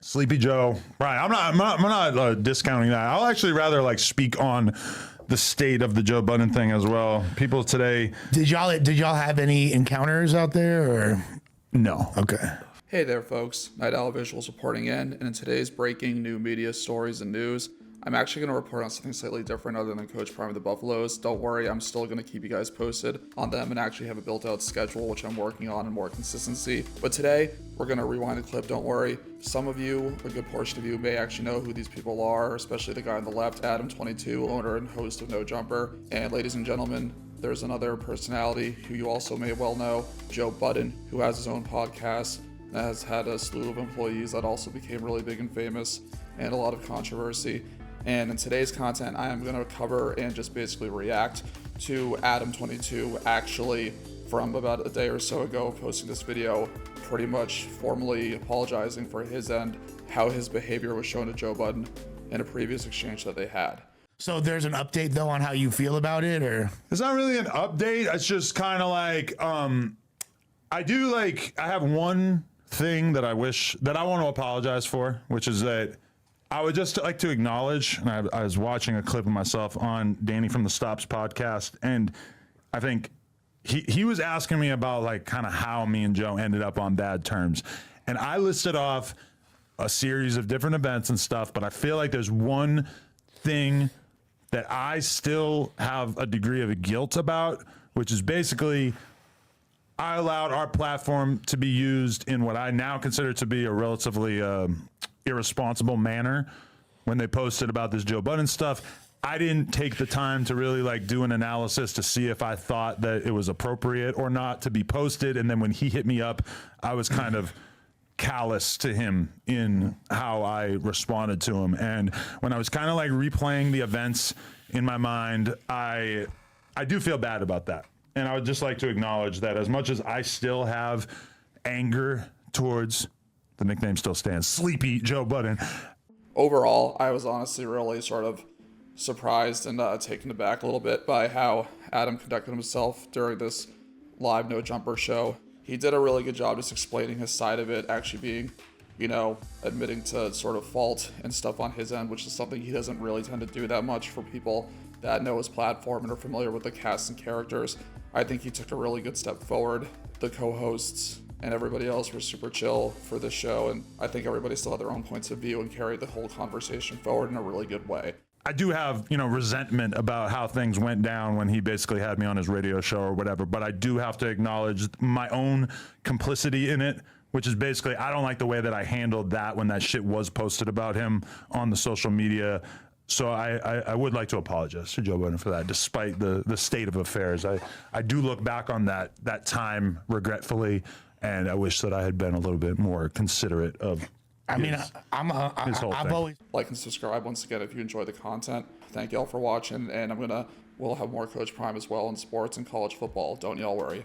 Sleepy Joe. Right. I'm not discounting that. I'll actually rather like speak on the state of the Joe Budden thing as well. People today. Did y'all have any encounters out there or no? Okay. Hey there, folks. Night Owl Visuals reporting in, and in today's breaking new media stories and news, I'm actually going to report on something slightly different other than Coach Prime of the Buffaloes. Don't worry, I'm still going to keep you guys posted on them and actually have a built-out schedule, which I'm working on, and more consistency. But today, we're going to rewind the clip, don't worry. Some of you, a good portion of you, may actually know who these people are, especially the guy on the left, Adam22, owner and host of No Jumper. And ladies and gentlemen, there's another personality who you also may well know, Joe Budden, who has his own podcast, has had a slew of employees that also became really big and famous, and a lot of controversy. And in today's content, I am going to cover and just basically react to Adam22 actually from about a day or so ago posting this video, pretty much formally apologizing for his end, how his behavior was shown to Joe Budden in a previous exchange that they had. So there's an update though on how you feel about it, or? It's not really an update. It's just kind of like, I have one thing that I want to apologize for, which is that I would just like to acknowledge, and I was watching a clip of myself on Danny from the Stops podcast, and I think he was asking me about like kind of how me and Joe ended up on bad terms. And I listed off a series of different events and stuff, but I feel like there's one thing that I still have a degree of guilt about, which is basically I allowed our platform to be used in what I now consider to be a relatively irresponsible manner when they posted about this Joe Budden stuff. I didn't take the time to really like do an analysis to see if I thought that it was appropriate or not to be posted. And then when he hit me up, I was kind of callous to him in how I responded to him. And when I was kind of like replaying the events in my mind, I do feel bad about that. And I would just like to acknowledge that as much as I still have anger towards, the nickname still stands, Sleepy Joe Budden. Overall, I was honestly really sort of surprised and taken aback a little bit by how Adam conducted himself during this live No Jumper show. He did a really good job just explaining his side of it, actually being, admitting to sort of fault and stuff on his end, which is something he doesn't really tend to do that much for people that know his platform and are familiar with the cast and characters. I think he took a really good step forward. The co-hosts and everybody else were super chill for this show, and I think everybody still had their own points of view and carried the whole conversation forward in a really good way. I do have, resentment about how things went down when he basically had me on his radio show or whatever, but I do have to acknowledge my own complicity in it, which is basically, I don't like the way that I handled that when that shit was posted about him on the social media. So I would like to apologize to Joe Budden for that, despite the state of affairs. I do look back on that time regretfully, and I wish that I had been a little bit more considerate of I've always like and subscribe once again if you enjoy the content. Thank y'all for watching, and we'll have more Coach Prime as well in sports and college football. Don't y'all worry.